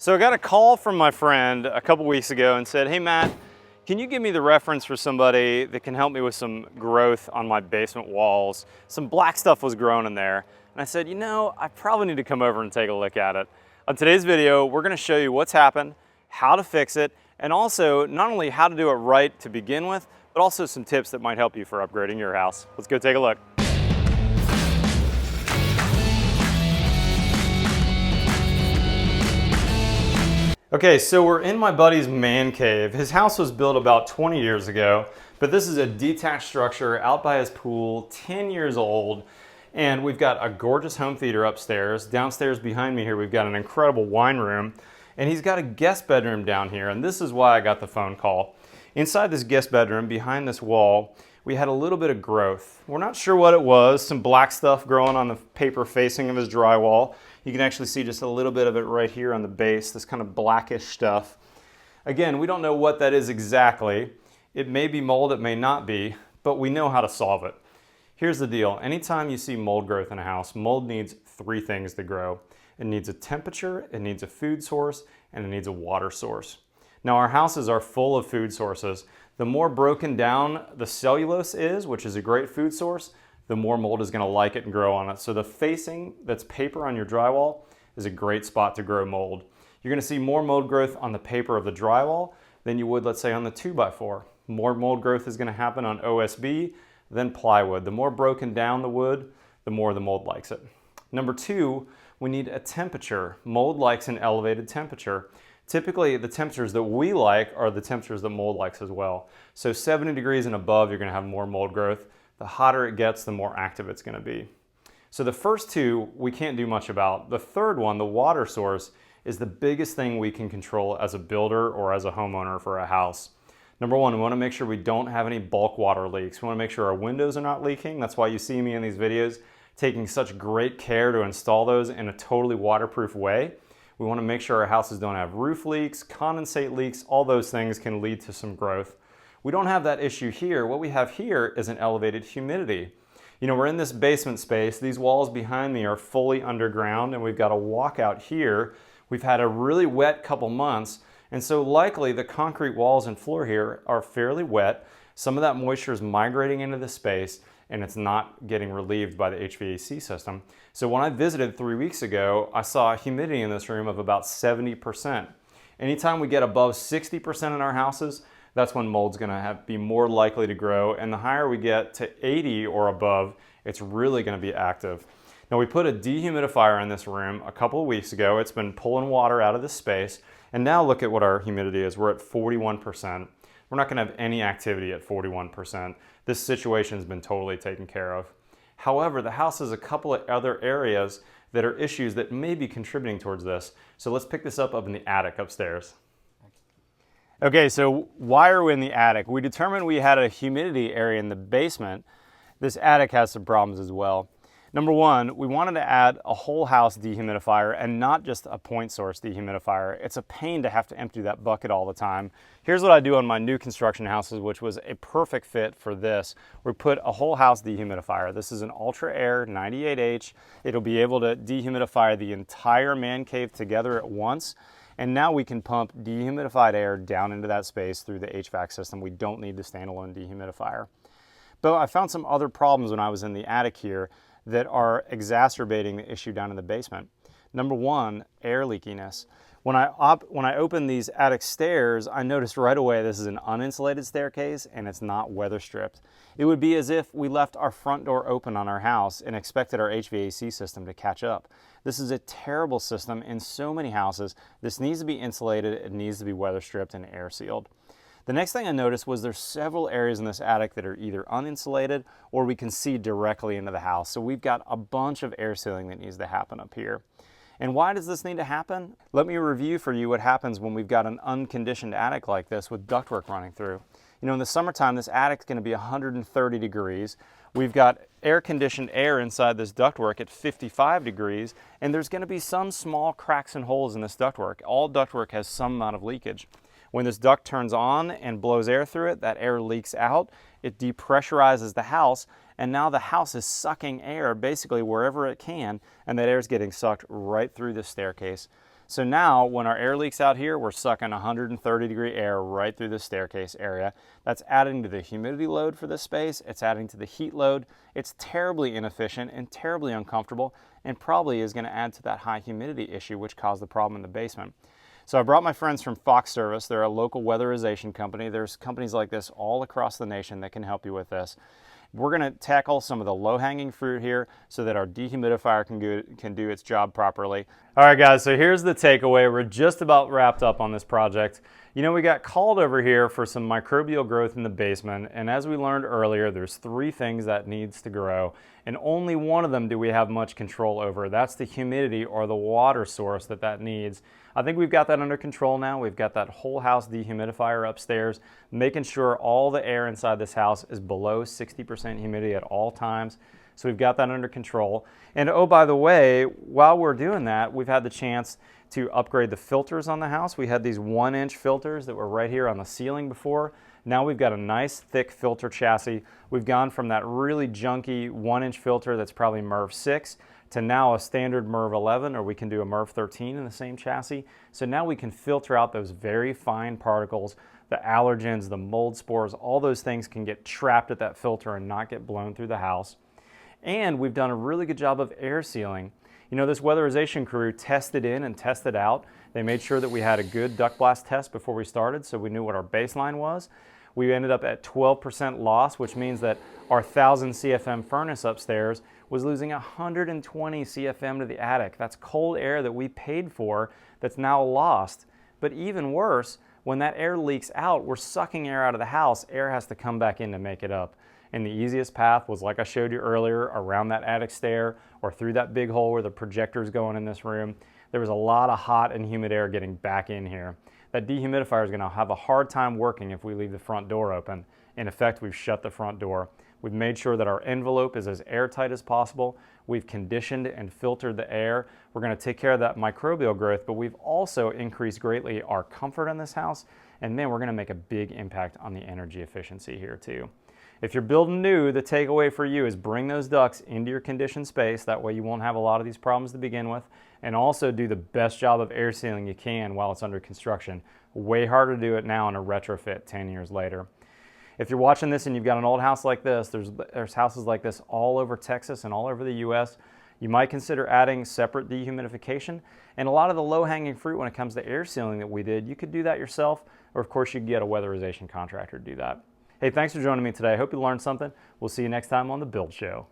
So I got a call from my friend a couple weeks ago and said, hey Matt, can you give me the reference for somebody that can help me with some growth on my basement walls? Some black stuff was growing in there. And I said, you know, I probably need to come over and take a look at it. On today's video, we're gonna show you what's happened, how to fix it, and also not only how to do it right to begin with, but also some tips that might help you for upgrading your house. Let's go take a look. Okay, so we're in my buddy's man cave. His house was built about 20 years ago, but this is a detached structure out by his pool, 10 years old, and we've got a gorgeous home theater upstairs. Downstairs behind me here, we've got an incredible wine room, and he's got a guest bedroom down here, and this is why I got the phone call. Inside this guest bedroom, behind this wall, we had a little bit of growth. We're not sure what it was, some black stuff growing on the paper facing of his drywall. You can actually see just a little bit of it right here on the base, this kind of blackish stuff. Again, we don't know what that is exactly. It may be mold, it may not be, but we know how to solve it. Here's the deal. Anytime you see mold growth in a house, mold needs three things to grow. It needs a temperature, it needs a food source, and it needs a water source. Now our houses are full of food sources. The more broken down the cellulose is, which is a great food source, the more mold is going to like it and grow on it. So the facing that's paper on your drywall is a great spot to grow mold. You're going to see more mold growth on the paper of the drywall than you would, let's say, on the 2x4. More mold growth is going to happen on OSB than plywood. The more broken down the wood, the more the mold likes it. Number two, we need a temperature. Mold likes an elevated temperature. Typically, the temperatures that we like are the temperatures that mold likes as well. So 70 degrees and above, you're going to have more mold growth. The hotter it gets, the more active it's going to be. So the first two, we can't do much about. The third one, the water source, is the biggest thing we can control as a builder or as a homeowner for a house. Number one, we want to make sure we don't have any bulk water leaks. We want to make sure our windows are not leaking. That's why you see me in these videos taking such great care to install those in a totally waterproof way. We want to make sure our houses don't have roof leaks, condensate leaks, all those things can lead to some growth. We don't have that issue here. What we have here is an elevated humidity. You know, we're in this basement space. These walls behind me are fully underground, and we've got a walkout here. We've had a really wet couple months, and so likely the concrete walls and floor here are fairly wet. Some of that moisture is migrating into the space, and it's not getting relieved by the HVAC system. So when I visited 3 weeks ago, I saw a humidity in this room of about 70%. Anytime we get above 60% in our houses, that's when mold's gonna be more likely to grow. And the higher we get to 80 or above, it's really gonna be active. Now we put a dehumidifier in this room a couple of weeks ago. It's been pulling water out of this space. And now look at what our humidity is. We're at 41%. We're not gonna have any activity at 41%. This situation's been totally taken care of. However, the house has a couple of other areas that are issues that may be contributing towards this. So let's pick this up in the attic upstairs. Okay, so why are we in the attic? We determined we had a humidity area in the basement. This attic has some problems as well. Number one, we wanted to add a whole house dehumidifier and not just a point source dehumidifier. It's a pain to have to empty that bucket all the time. Here's what I do on my new construction houses, which was a perfect fit for this. We put a whole house dehumidifier. This is an Ultra Air 98H. It'll be able to dehumidify the entire man cave together at once. And now we can pump dehumidified air down into that space through the HVAC system. We don't need the standalone dehumidifier. But I found some other problems when I was in the attic here that are exacerbating the issue down in the basement. Number one, air leakiness. When I opened these attic stairs, I noticed right away this is an uninsulated staircase and it's not weather stripped. It would be as if we left our front door open on our house and expected our HVAC system to catch up. This is a terrible system in so many houses. This needs to be insulated, it needs to be weather stripped and air sealed. The next thing I noticed was there's several areas in this attic that are either uninsulated or we can see directly into the house. So we've got a bunch of air sealing that needs to happen up here. And why does this need to happen? Let me review for you what happens when we've got an unconditioned attic like this with ductwork running through. You know, in the summertime, this attic's going to be 130 degrees. We've got air-conditioned air inside this ductwork at 55 degrees, and there's going to be some small cracks and holes in this ductwork. All ductwork has some amount of leakage. When this duct turns on and blows air through it, that air leaks out, it depressurizes the house, and now the house is sucking air basically wherever it can, and that air is getting sucked right through the staircase. So now when our air leaks out here, we're sucking 130-degree air right through the staircase area. That's adding to the humidity load for this space. It's adding to the heat load. It's terribly inefficient and terribly uncomfortable, and probably is going to add to that high humidity issue which caused the problem in the basement. So I brought my friends from Fox Service. They're a local weatherization company. There's companies like this all across the nation that can help you with this. We're going to tackle some of the low-hanging fruit here so that our dehumidifier can do its job properly. All right, guys, so here's the takeaway. We're just about wrapped up on this project. You know, we got called over here for some microbial growth in the basement, and as we learned earlier, there's 3 things that needs to grow, and only one of them do we have much control over. That's the humidity or the water source that needs. I think we've got that under control now. We've got that whole house dehumidifier upstairs, making sure all the air inside this house is below 60% humidity at all times. So we've got that under control. And oh, by the way, while we're doing that, we've had the chance to upgrade the filters on the house. We had these 1-inch filters that were right here on the ceiling before. Now we've got a nice thick filter chassis. We've gone from that really junky 1-inch filter that's probably MERV 6 to now a standard MERV 11, or we can do a MERV 13 in the same chassis. So now we can filter out those very fine particles, the allergens, the mold spores, all those things can get trapped at that filter and not get blown through the house. And we've done a really good job of air sealing. You know, this weatherization crew tested in and tested out. They made sure that we had a good duct blast test before we started, so we knew what our baseline was. We ended up at 12% loss, which means that our 1,000 CFM furnace upstairs was losing 120 CFM to the attic. That's cold air that we paid for that's now lost. But even worse, when that air leaks out, we're sucking air out of the house. Air has to come back in to make it up. And the easiest path was, like I showed you earlier, around that attic stair or through that big hole where the projector's going in this room. There was a lot of hot and humid air getting back in here. That dehumidifier is going to have a hard time working if we leave the front door open. In effect, we've shut the front door. We've made sure that our envelope is as airtight as possible. We've conditioned and filtered the air. We're going to take care of that microbial growth, but we've also increased greatly our comfort in this house, and then we're going to make a big impact on the energy efficiency here too. If you're building new, the takeaway for you is bring those ducts into your conditioned space. That way you won't have a lot of these problems to begin with. And also do the best job of air sealing you can while it's under construction. Way harder to do it now in a retrofit 10 years later. If you're watching this and you've got an old house like this, there's houses like this all over Texas and all over the US. You might consider adding separate dehumidification. And a lot of the low-hanging fruit when it comes to air sealing that we did, you could do that yourself, or of course you could get a weatherization contractor to do that. Hey, thanks for joining me today. I hope you learned something. We'll see you next time on The Build Show.